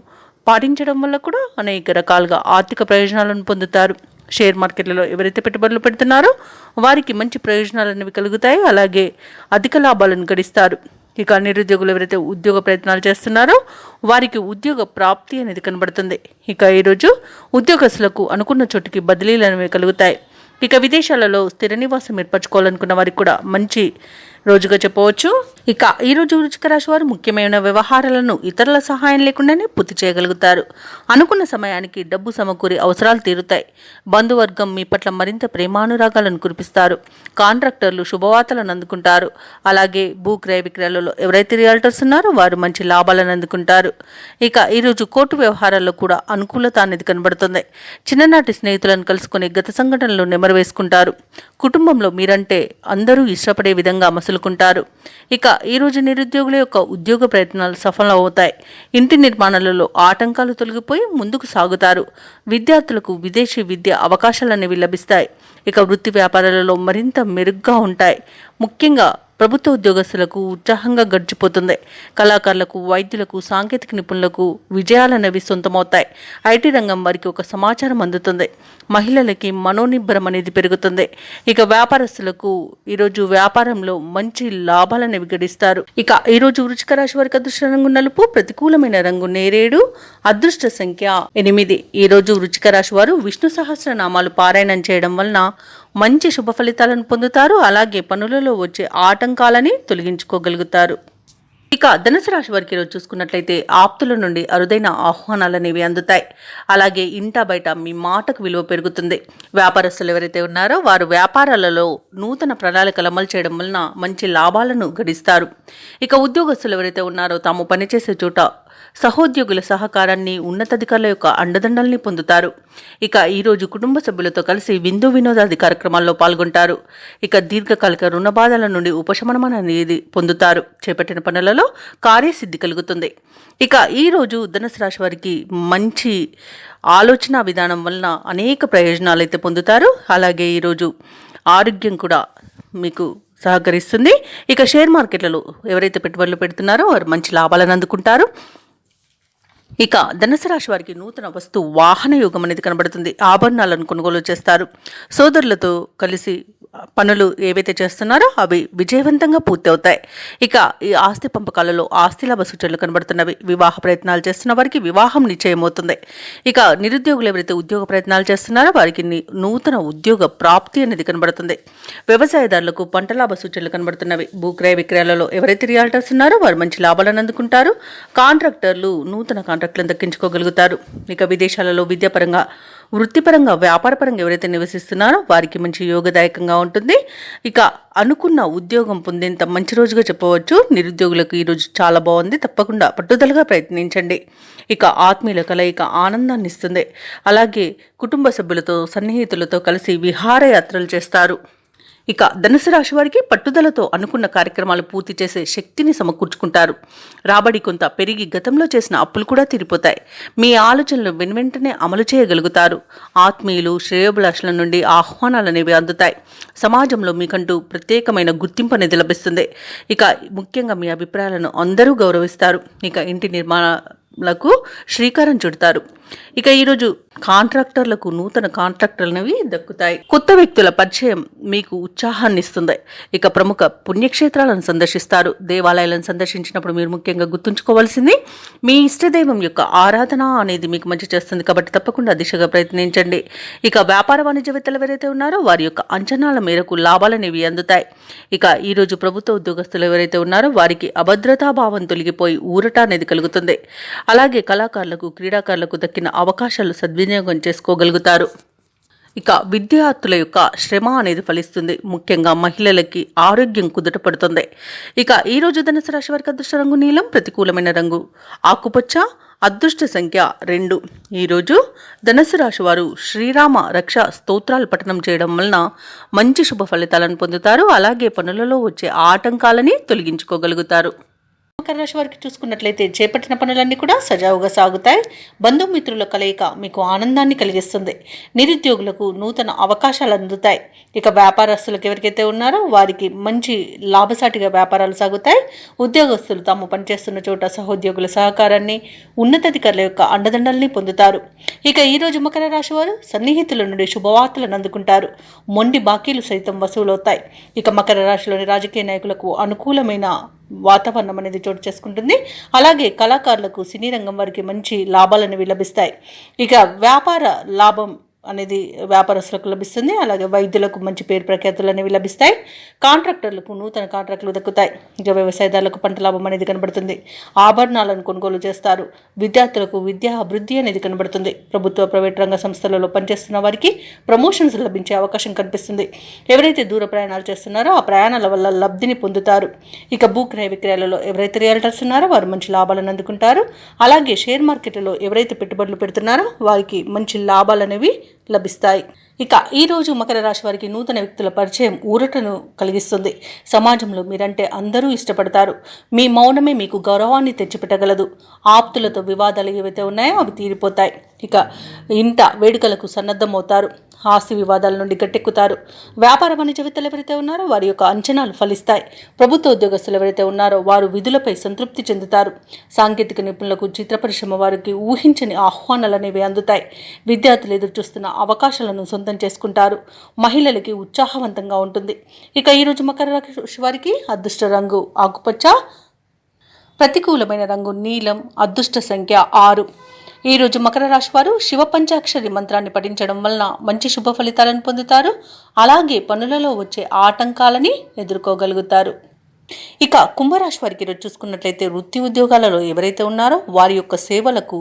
పాటించడం వల్ల కూడా అనేక రకాలుగా ఆర్థిక ప్రయోజనాలను పొందుతారు. షేర్ మార్కెట్లలో ఎవరైతే పెట్టుబడులు పెడుతున్నారో వారికి మంచి ప్రయోజనాలు అనేవి కలుగుతాయి. అలాగే అధిక లాభాలను గడిస్తారు. ఇక నిరుద్యోగులు ఎవరైతే ఉద్యోగ ప్రయత్నాలు చేస్తున్నారో వారికి ఉద్యోగ ప్రాప్తి అనేది కనబడుతుంది. ఇక ఈరోజు ఉద్యోగస్తులకు అనుకున్న చోటుకి బదిలీలు అనేవి కలుగుతాయి. ఇక విదేశాలలో స్థిర నివాసం ఏర్పరచుకోవాలనుకున్న వారికి కూడా మంచి రోజుగా చెప్పవచ్చు. ఇక ఈరోజు వృశ్చిక రాశి వారు ముఖ్యమైన వ్యవహారాలను ఇతరుల సహాయం లేకుండానే పూర్తి చేయగలుగుతారు. అనుకున్న సమయానికి డబ్బు సమకూరి అవసరాలు తీరుతాయి. బంధువర్గం మీ పట్ల మరింత ప్రేమానురాగాలను కురిపిస్తారు. కాంట్రాక్టర్లు శుభవార్తలను అందుకుంటారు. అలాగే భూ క్రయ విక్రయాలలో ఎవరైతే రియల్టర్స్ ఉన్నారో వారు మంచి లాభాలను అందుకుంటారు. ఇక ఈరోజు కోర్టు వ్యవహారాల్లో కూడా అనుకూలత అనేది కనబడుతుంది. చిన్ననాటి స్నేహితులను కలుసుకుని గత సంఘటనలు నెమరు వేసుకుంటారు. కుటుంబంలో మీరంటే అందరూ ఇష్టపడే విధంగా మసులుకుంటారు. ఇక ఈరోజు నిరుద్యోగుల యొక్క ఉద్యోగ ప్రయత్నాలు సఫలం అవుతాయి. ఇంటి నిర్మాణాలలో ఆటంకాలు తొలగిపోయి ముందుకు సాగుతారు. విద్యార్థులకు విదేశీ విద్య అవకాశాలు అనేవి లభిస్తాయి. ఇక వృత్తి వ్యాపారాలలో మరింత మెరుగ్గా ఉంటాయి. ముఖ్యంగా ప్రభుత్వ ఉద్యోగస్తులకు ఉత్సాహంగా గడిచిపోతుంది. కళాకారులకు, వైద్యులకు, సాంకేతిక నిపుణులకు విజయాలనేవి సొంతమవుతాయి. ఐటీ రంగం వారికి ఒక సమాచారం అందుతుంది. మహిళలకి మనోనిబ్బరం అనేది పెరుగుతుంది. ఇక వ్యాపారస్తులకు ఈరోజు వ్యాపారంలో మంచి లాభాలనేవి గడిస్తారు. ఇక ఈరోజు వృశ్చిక రాశి వారికి అదృష్ట రంగు నలుపు, ప్రతికూలమైన రంగు నేరేడు, అదృష్ట సంఖ్య 8. ఈరోజు వృశ్చిక రాశి వారు విష్ణు సహస్రనామాలు పారాయణం చేయడం వలన మంచి శుభ ఫలితాలను పొందుతారు. అలాగే పనులలో వచ్చే ఆటంకాలని తొలగించుకోగలుగుతారు. ఇక ధనుసు రాశి వారికి ఈరోజు చూసుకున్నట్లయితే ఆప్తుల నుండి అరుదైన ఆహ్వానాలు అనేవి అందుతాయి. అలాగే ఇంటా బయట మీ మాటకు విలువ పెరుగుతుంది. వ్యాపారస్తులు ఎవరైతే ఉన్నారో వారు వ్యాపారాలలో నూతన ప్రణాళికలు అమలు చేయడం వలన మంచి లాభాలను గడిస్తారు. ఇక ఉద్యోగస్తులు ఎవరైతే ఉన్నారో తాము పనిచేసే చోట సహోద్యోగుల సహకారాన్ని, ఉన్నతాధికారుల యొక్క అండదండల్ని పొందుతారు. ఇక ఈరోజు కుటుంబ సభ్యులతో కలిసి విందు వినోదాది కార్యక్రమాల్లో పాల్గొంటారు. ఇక దీర్ఘకాలిక రుణ బాధల నుండి ఉపశమనం అనేది పొందుతారు. చేపట్టిన పనులలో కార్యసిద్ధి కలుగుతుంది. ఇక ఈరోజు ధనుసు రాశి వారికి మంచి ఆలోచన విధానం వలన అనేక ప్రయోజనాలు అయితే పొందుతారు. అలాగే ఈరోజు ఆరోగ్యం కూడా మీకు సహకరిస్తుంది. ఇక షేర్ మార్కెట్లలో ఎవరైతే పెట్టుబడులు పెడుతున్నారో వారు మంచి లాభాలను అందుకుంటారు. ఇక ధనుసు రాశి వారికి నూతన వస్తు వాహన యోగం అనేది కనబడుతుంది. ఆభరణాలను కొనుగోలు చేస్తారు. సోదరులతో కలిసి పనులు ఏవైతే చేస్తున్నారో అవి విజయవంతంగా పూర్తి అవుతాయి. ఇక ఈ ఆస్తి పంపకాలలో ఆస్తి లాభ సూచనలు కనబడుతున్నవి. వివాహ ప్రయత్నాలు చేస్తున్న వారికి వివాహం నిశ్చయమవుతుంది. ఇక నిరుద్యోగులు ఎవరైతే ఉద్యోగ ప్రయత్నాలు చేస్తున్నారో వారికి నూతన ఉద్యోగ ప్రాప్తి అనేది కనబడుతుంది. వ్యవసాయదారులకు పంట లాభ సూచనలు కనబడుతున్నవి. భూక్రయ విక్రయాలలో ఎవరైతే రియాల్టర్స్ ఉన్నారో వారు మంచి లాభాలను అందుకుంటారు. కాంట్రాక్టర్లు నూతన కాంట్రాక్టులను దక్కించుకోగలుగుతారు. ఇక విదేశాలలో విద్యాపరంగా, వృత్తిపరంగా, వ్యాపారపరంగా ఎవరైతే నివసిస్తున్నారో వారికి మంచి యోగదాయకంగా ఉంటుంది. ఇక అనుకున్న ఉద్యోగం పొందేంత మంచి రోజుగా చెప్పవచ్చు. నిరుద్యోగులకు ఈరోజు చాలా బాగుంది. తప్పకుండా పట్టుదలగా ప్రయత్నించండి. ఇక ఆత్మీయుల కలయిక ఆనందాన్ని ఇస్తుంది. అలాగే కుటుంబ సభ్యులతో, సన్నిహితులతో కలిసి విహారయాత్రలు చేస్తారు. ఇక ధనుసు రాశి వారికి పట్టుదలతో అనుకున్న కార్యక్రమాలు పూర్తి చేసే శక్తిని సమకూర్చుకుంటారు. రాబడి కొంత పెరిగి గతంలో చేసిన అప్పులు కూడా తీరిపోతాయి. మీ ఆలోచనలు వెనువెంటనే అమలు చేయగలుగుతారు. ఆత్మీయులు, శ్రేయోభిలాషుల నుండి ఆహ్వానాలు అనేవి అందుతాయి. సమాజంలో మీకంటూ ప్రత్యేకమైన గుర్తింపు అనేది లభిస్తుంది. ఇక ముఖ్యంగా మీ అభిప్రాయాలను అందరూ గౌరవిస్తారు. ఇక ఇంటి నిర్మాణాలకు శ్రీకారం చుడతారు. ఇక ఈరోజు కాంట్రాక్టర్లకు నూతన కాంట్రాక్టర్లు అనేవి దక్కుతాయి. కొత్త వ్యక్తుల పరిచయం మీకు ఉత్సాహాన్ని ఇస్తుంది. ఇక ప్రముఖ పుణ్యక్షేత్రాలను సందర్శిస్తారు. దేవాలయాలను సందర్శించినప్పుడు మీరు ముఖ్యంగా గుర్తుంచుకోవాల్సింది మీ ఇష్టదైవం యొక్క ఆరాధన అనేది మీకు మంచి చేస్తుంది. కాబట్టి తప్పకుండా దిశగా ప్రయత్నించండి. ఇక వ్యాపార వాణిజ్యవేత్తలు ఎవరైతే ఉన్నారో వారి యొక్క అంచనాల మేరకు లాభాలనేవి అందుతాయి. ఇక ఈరోజు ప్రభుత్వ ఉద్యోగస్తులు ఎవరైతే ఉన్నారో వారికి అభద్రతాభావం తొలగిపోయి ఊరట అనేది కలుగుతుంది. అలాగే కళాకారులకు, క్రీడాకారులకు దక్కిన అవకాశాలు సద్వినియోగం చేసుకోగలుగుతారు. ఇక విద్యార్థుల యొక్క శ్రమ అనేది ఫలిస్తుంది. ముఖ్యంగా మహిళలకి ఆరోగ్యం కుదుటపడుతుంది. ఇక ఈరోజు ధనుసు రాశి వారికి అదృష్ట రంగు నీలం, ప్రతికూలమైన రంగు ఆకుపచ్చ, అదృష్ట సంఖ్య 2. ఈరోజు ధనుసు రాశి వారు శ్రీరామ రక్ష స్తోత్రాలు పఠనం చేయడం వలన మంచి శుభ ఫలితాలను పొందుతారు. అలాగే పనులలో వచ్చే ఆటంకాలని తొలగించుకోగలుగుతారు. మకర రాశి వారికి చూసుకున్నట్లయితే చేపట్టిన పనులన్నీ కూడా సజావుగా సాగుతాయి. బంధుమిత్రుల కలయిక మీకు ఆనందాన్ని కలిగిస్తుంది. నిరుద్యోగులకు నూతన అవకాశాలు అందుతాయి. ఇక వ్యాపారస్తులకు ఎవరికైతే ఉన్నారో వారికి మంచి లాభసాటిగా వ్యాపారాలు సాగుతాయి. ఉద్యోగస్తులు తాము పనిచేస్తున్న చోట సహోద్యోగుల సహకారాన్ని, ఉన్నతాధికారుల యొక్క అండదండల్ని పొందుతారు. ఇక ఈరోజు మకర రాశి వారు సన్నిహితుల నుండి శుభవార్తలను అందుకుంటారు. మొండి బాకీలు సైతం వసూలవుతాయి. ఇక మకర రాశిలోని రాజకీయ నాయకులకు అనుకూలమైన వాతావరణం అనేది చోటు చేసుకుంటుంది. అలాగే కళాకారులకు, సినీ రంగం వారికి మంచి లాభాలు అనేవి లభిస్తాయి. ఇక వ్యాపార లాభం అనేది వ్యాపారస్తులకు లభిస్తుంది. అలాగే వైద్యులకు మంచి పేరు ప్రఖ్యాతులు అనేవి లభిస్తాయి. కాంట్రాక్టర్లకు నూతన కాంట్రాక్టులు దక్కుతాయి. ఇక వ్యవసాయదారులకు పంట లాభం అనేది కనబడుతుంది. ఆభరణాలను కొనుగోలు చేస్తారు. విద్యార్థులకు విద్యా అభివృద్ధి అనేది కనబడుతుంది. ప్రభుత్వ, ప్రైవేట్ రంగ సంస్థలలో పనిచేస్తున్న వారికి ప్రమోషన్స్ లభించే అవకాశం కనిపిస్తుంది. ఎవరైతే దూర ప్రయాణాలు చేస్తున్నారో ఆ ప్రయాణాల వల్ల లబ్ధిని పొందుతారు. ఇక భూక్రయ విక్రయాలలో ఎవరైతే రియల్టర్స్ ఉన్నారో వారు మంచి లాభాలను అందుకుంటారు. అలాగే షేర్ మార్కెట్లో ఎవరైతే పెట్టుబడులు పెడుతున్నారో వారికి మంచి లాభాలు అనేవి లభిస్తాయి. ఇక ఈరోజు మకర రాశి వారికి నూతన వ్యక్తుల పరిచయం ఊరటను కలిగిస్తుంది. సమాజంలో మీరంటే అందరూ ఇష్టపడతారు. మీ మౌనమే మీకు గౌరవాన్ని తెచ్చిపెట్టగలదు. ఆప్తులతో వివాదాలు ఏవైతే ఉన్నాయో అవి తీరిపోతాయి. ఇక ఇంట వేడుకలకు సన్నద్ధమవుతారు. ఆస్తి వివాదాల నుండి గట్టెక్కుతారు. వ్యాపార వాణిజ్యవేత్తలు ఎవరైతే ఉన్నారో వారి యొక్క అంచనాలు ఫలిస్తాయి. ప్రభుత్వ ఉద్యోగస్తులు ఎవరైతే ఉన్నారో వారు విధులపై సంతృప్తి చెందుతారు. సాంకేతిక నిపుణులకు, చిత్ర పరిశ్రమ వారికి ఊహించని ఆహ్వానాలు అనేవి అందుతాయి. విద్యార్థులు ఎదురుచూస్తున్న అవకాశాలను సొంతం చేసుకుంటారు. మహిళలకి ఉత్సాహవంతంగా ఉంటుంది. ఇక ఈరోజు మకర రాశి వారికి అదృష్ట రంగు ఆకుపచ్చ, ప్రతికూలమైన రంగు నీలం, అదృష్ట సంఖ్య 6. ఈరోజు మకర రాశి వారు శివ పంచాక్షరి మంత్రాన్ని పఠించడం వలన మంచి శుభ ఫలితాలను పొందుతారు. అలాగే పనులలో వచ్చే ఆటంకాలని ఎదుర్కోగలుగుతారు. ఇక కుంభరాశి వారికి ఈరోజు చూసుకున్నట్లయితే వృత్తి ఉద్యోగాలలో ఎవరైతే ఉన్నారో వారి యొక్క సేవలకు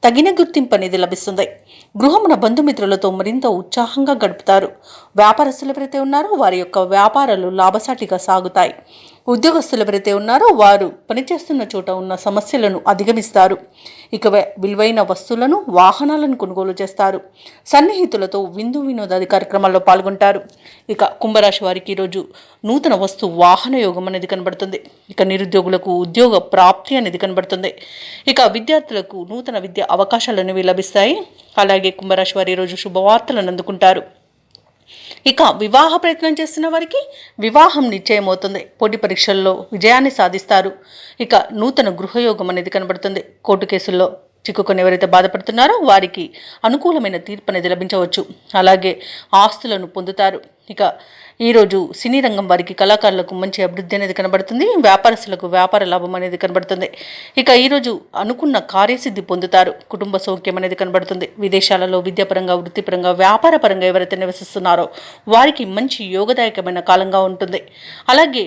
తగిన గుర్తింపు అనేది లభిస్తుంది. గృహమున బంధుమిత్రులతో మరింత ఉత్సాహంగా గడుపుతారు. వ్యాపారస్తులు ఎవరైతే ఉన్నారో వారి యొక్క వ్యాపారాలు లాభసాటిగా సాగుతాయి. ఉద్యోగస్తులు ఎవరైతే ఉన్నారో వారు పనిచేస్తున్న చోట ఉన్న సమస్యలను అధిగమిస్తారు. ఇక విలువైన వస్తువులను, వాహనాలను కొనుగోలు చేస్తారు. సన్నిహితులతో విందు వినోదాది కార్యక్రమాల్లో పాల్గొంటారు. ఇక కుంభరాశి వారికి ఈరోజు నూతన వస్తు వాహన యోగం అనేది కనబడుతుంది. ఇక నిరుద్యోగులకు ఉద్యోగ ప్రాప్తి అనేది కనబడుతుంది. ఇక విద్యార్థులకు నూతన విద్య అవకాశాలు అనేవి లభిస్తాయి. అలాగే కుంభరాశి వారు ఈరోజు శుభవార్తలను అందుకుంటారు. ఇక వివాహ ప్రయత్నం చేస్తున్న వారికి వివాహం నిశ్చయమవుతుంది. పోటీ పరీక్షల్లో విజయాన్ని సాధిస్తారు. ఇక నూతన గృహయోగం అనేది కనబడుతుంది. కోర్టు కేసుల్లో చిక్కుకొని ఎవరైతే బాధపడుతున్నారో వారికి అనుకూలమైన తీర్పు అనేది లభించవచ్చు. అలాగే ఆస్తులను పొందుతారు. ఇక ఈరోజు సినీ రంగం వారికి, కళాకారులకు మంచి అభివృద్ధి అనేది కనబడుతుంది. వ్యాపారస్తులకు వ్యాపార లాభం అనేది కనబడుతుంది. ఇక ఈరోజు అనుకున్న కార్యసిద్ధి పొందుతారు. కుటుంబ సౌఖ్యం అనేది కనబడుతుంది. విదేశాలలో విద్యాపరంగా, వృత్తిపరంగా, వ్యాపారపరంగా ఎవరైతే నివసిస్తున్నారో వారికి మంచి యోగదాయకమైన కాలంగా ఉంటుంది. అలాగే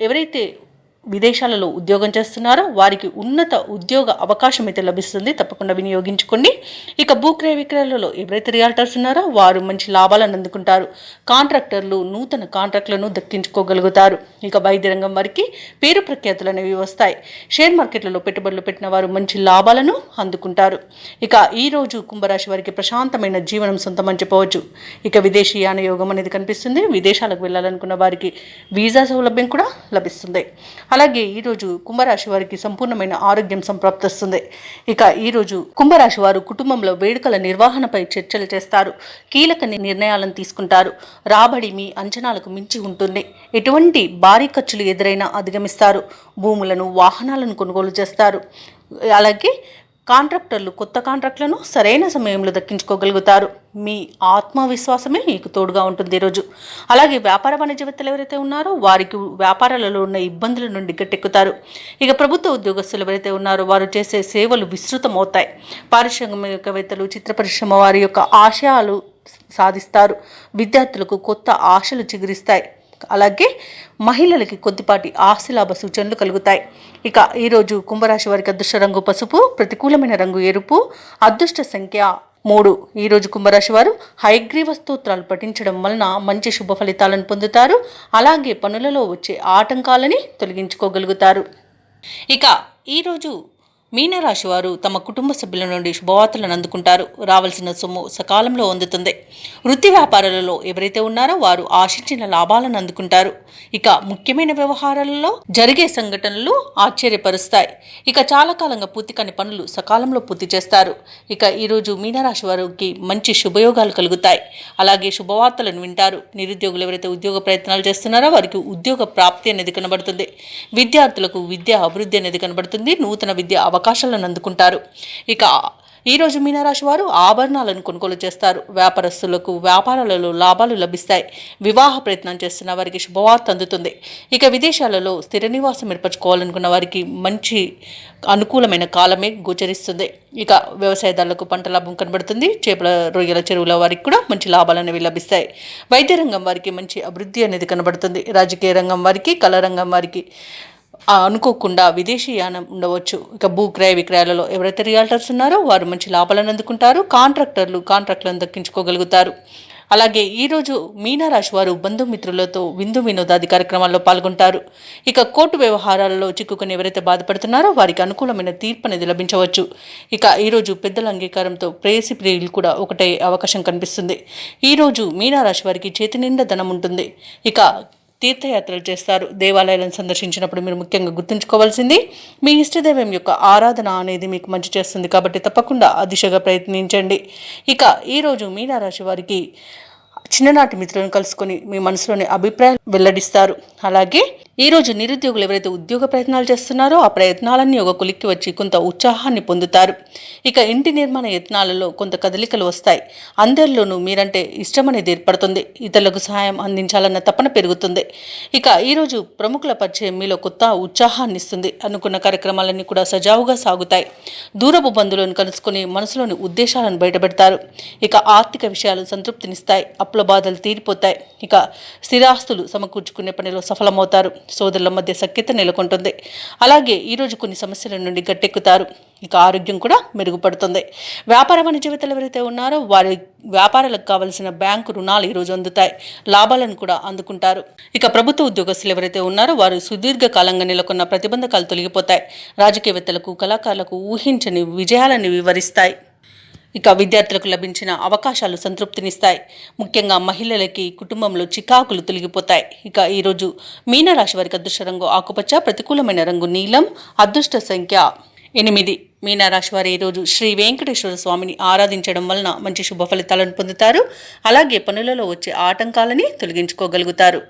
ఎవరైతే విదేశాలలో ఉద్యోగం చేస్తున్నారో వారికి ఉన్నత ఉద్యోగ అవకాశం అయితే లభిస్తుంది. తప్పకుండా వినియోగించుకోండి. ఇక భూక్రయ విక్రయాలలో ఎవరైతే రియాల్టర్స్ ఉన్నారో వారు మంచి లాభాలను అందుకుంటారు. కాంట్రాక్టర్లు నూతన కాంట్రాక్టులను దక్కించుకోగలుగుతారు. ఇక వైద్య రంగం వారికి పేరు ప్రఖ్యాతులు అనేవి వస్తాయి. షేర్ మార్కెట్లలో పెట్టుబడులు పెట్టిన వారు మంచి లాభాలను అందుకుంటారు. ఇక ఈరోజు కుంభరాశి వారికి ప్రశాంతమైన జీవనం సొంతమని చెప్పవచ్చు. ఇక విదేశీయాన యోగం అనేది కనిపిస్తుంది. విదేశాలకు వెళ్ళాలనుకున్న వారికి వీసా సౌలభ్యం కూడా లభిస్తుంది. అలాగే ఈరోజు కుంభరాశి వారికి సంపూర్ణమైన ఆరోగ్యం సంప్రాప్తిస్తుంది. ఇక ఈరోజు కుంభరాశి వారు కుటుంబంలో వేడుకల నిర్వహణపై చర్చలు చేస్తారు. కీలక నిర్ణయాలను తీసుకుంటారు. రాబడి మీ అంచనాలకు మించి ఉంటుంది. ఎటువంటి భారీ ఖర్చులు ఎదురైనా అధిగమిస్తారు. భూములను, వాహనాలను కొనుగోలు చేస్తారు. అలాగే కాంట్రాక్టర్లు కొత్త కాంట్రాక్టులను సరైన సమయంలో దక్కించుకోగలుగుతారు. మీ ఆత్మవిశ్వాసమే మీకు తోడుగా ఉంటుంది ఈరోజు. అలాగే వ్యాపార వాణిజ్యవేత్తలు ఎవరైతే ఉన్నారో వారికి వ్యాపారాలలో ఉన్న ఇబ్బందుల నుండి గట్టెక్కుతారు. ఇక ప్రభుత్వ ఉద్యోగస్తులు ఎవరైతే ఉన్నారో వారు చేసే సేవలు విస్తృతమవుతాయి. పారిశ్రామికవేత్తలు, చిత్ర పరిశ్రమ వారి యొక్క ఆశయాలు సాధిస్తారు. విద్యార్థులకు కొత్త ఆశలు చిగురిస్తాయి. అలాగే మహిళలకి కొద్దిపాటి ఆస్తిలాభ సూచనలు కలుగుతాయి. ఇక ఈరోజు కుంభరాశి వారికి అదృష్ట రంగు పసుపు, ప్రతికూలమైన రంగు ఎరుపు, అదృష్ట సంఖ్య 3. ఈరోజు కుంభరాశి వారు హయగ్రీవ స్తోత్రాలు పఠించడం వలన మంచి శుభ ఫలితాలను పొందుతారు. అలాగే పనులలో వచ్చే ఆటంకాలని తొలగించుకోగలుగుతారు. ఇక ఈరోజు మీనరాశి వారు తమ కుటుంబ సభ్యుల నుండి శుభవార్తలను అందుకుంటారు. రావాల్సిన సొమ్ము సకాలంలో అందుతుంది. వృత్తి వ్యాపారాలలో ఎవరైతే ఉన్నారో వారు ఆశించిన లాభాలను అందుకుంటారు. ఇక ముఖ్యమైన వ్యవహారాలలో జరిగే సంఘటనలు ఆశ్చర్యపరుస్తాయి. ఇక చాలా కాలంగా పూర్తి కాని పనులు సకాలంలో పూర్తి చేస్తారు. ఇక ఈరోజు మీనరాశి వారికి మంచి శుభయోగాలు కలుగుతాయి. అలాగే శుభవార్తలను వింటారు. నిరుద్యోగులు ఎవరైతే ఉద్యోగ ప్రయత్నాలు చేస్తున్నారో వారికి ఉద్యోగ ప్రాప్తి అనేది కనబడుతుంది. విద్యార్థులకు విద్యా అభివృద్ధి అనేది కనబడుతుంది. నూతన విద్య అవకాశాలను అందుకుంటారు. ఇక ఈరోజు మీనరాశి వారు ఆభరణాలను కొనుగోలు చేస్తారు. వ్యాపారస్తులకు వ్యాపారాలలో లాభాలు లభిస్తాయి. వివాహ ప్రయత్నం చేస్తున్న వారికి శుభవార్త అందుతుంది. ఇక విదేశాలలో స్థిర నివాసం ఏర్పరచుకోవాలనుకున్న వారికి మంచి అనుకూలమైన కాలమే గోచరిస్తుంది. ఇక వ్యవసాయదారులకు పంట లాభం కనబడుతుంది. చేపల, రొయ్యల చెరువుల వారికి కూడా మంచి లాభాలు అనేవి లభిస్తాయి. వైద్య రంగం వారికి మంచి అభివృద్ధి అనేది కనబడుతుంది. రాజకీయ రంగం వారికి, కళా రంగం వారికి అనుకోకుండా విదేశీయానం ఉండవచ్చు. ఇక భూక్రయ విక్రయాలలో ఎవరైతే రియాల్టర్స్ ఉన్నారో వారు మంచి లాభాలను అందుకుంటారు. కాంట్రాక్టర్లు కాంట్రాక్టులను దక్కించుకోగలుగుతారు. అలాగే ఈరోజు మీనరాశి వారు బంధుమిత్రులతో విందు వినోదాది కార్యక్రమాల్లో పాల్గొంటారు. ఇక కోర్టు వ్యవహారాలలో చిక్కుకొని ఎవరైతే బాధపడుతున్నారో వారికి అనుకూలమైన తీర్పు అనేది లభించవచ్చు. ఇక ఈరోజు పెద్దల అంగీకారంతో ప్రేయసి ప్రియులు కూడా ఒకటే అవకాశం కనిపిస్తుంది. ఈరోజు మీనరాశి వారికి చేతి నిండా ధనం ఉంటుంది. ఇక తీర్థయాత్రలు చేస్తారు. దేవాలయాలను సందర్శించినప్పుడు మీరు ముఖ్యంగా గుర్తుంచుకోవాల్సింది మీ ఇష్టదైవం యొక్క ఆరాధన అనేది మీకు మంచి చేస్తుంది. కాబట్టి తప్పకుండా ఆ దిశగా ప్రయత్నించండి. ఇక ఈరోజు మీనరాశి వారికి చిన్ననాటి మిత్రులను కలుసుకొని మీ మనసులోని అభిప్రాయాలు వెల్లడిస్తారు. అలాగే ఈరోజు నిరుద్యోగులు ఎవరైతే ఉద్యోగ ప్రయత్నాలు చేస్తున్నారో ఆ ప్రయత్నాలన్నీ ఒక కొలిక్కి వచ్చి కొంత ఉత్సాహాన్ని పొందుతారు. ఇక ఇంటి నిర్మాణ యత్నాలలో కొంత కదలికలు వస్తాయి. అందరిలోనూ మీరంటే ఇష్టం అనేది ఏర్పడుతుంది. ఇతరులకు సహాయం అందించాలన్న తపన పెరుగుతుంది. ఇక ఈరోజు ప్రముఖుల పరిచయం మీలో కొత్త ఉత్సాహాన్ని ఇస్తుంది. అనుకున్న కార్యక్రమాలన్నీ కూడా సజావుగా సాగుతాయి. దూరపు బంధువులను కలుసుకొని మనసులోని ఉద్దేశాలను బయటపెడతారు. ఇక ఆర్థిక విషయాలు సంతృప్తినిస్తాయి. అప్పుల బాధలు తీరిపోతాయి. ఇక స్థిరాస్తులు సమకూర్చుకునే పనిలో సఫలమవుతారు. సోదరుల మధ్య సఖ్యత నెలకొంటుంది. అలాగే ఈరోజు కొన్ని సమస్యల నుండి గట్టెక్కుతారు. ఇక ఆరోగ్యం కూడా మెరుగుపడుతుంది. వ్యాపార వాణిజ్యవేత్తలు ఎవరైతే ఉన్నారో వారి వ్యాపారాలకు కావలసిన బ్యాంకు రుణాలు ఈరోజు అందుతాయి. లాభాలను కూడా అందుకుంటారు. ఇక ప్రభుత్వ ఉద్యోగస్తులు ఎవరైతే ఉన్నారో వారు సుదీర్ఘకాలంగా నెలకొన్న ప్రతిబంధకాలు తొలగిపోతాయి. రాజకీయవేత్తలకు కళాకారులకు ఊహించని విజయాలను వివరిస్తాయి. ఇక విద్యార్థులకు లభించిన అవకాశాలు సంతృప్తినిస్తాయి. ముఖ్యంగా మహిళలకి కుటుంబంలో చికాకులు తొలగిపోతాయి. ఇక ఈరోజు మీనరాశి వారికి అదృష్ట రంగు ఆకుపచ్చ, ప్రతికూలమైన రంగు నీలం, అదృష్ట సంఖ్య 8. మీనరాశి వారు ఈరోజు శ్రీ వెంకటేశ్వర స్వామిని ఆరాధించడం వలన మంచి శుభ ఫలితాలను పొందుతారు. అలాగే పనులలో వచ్చే ఆటంకాలని తొలగించుకోగలుగుతారు.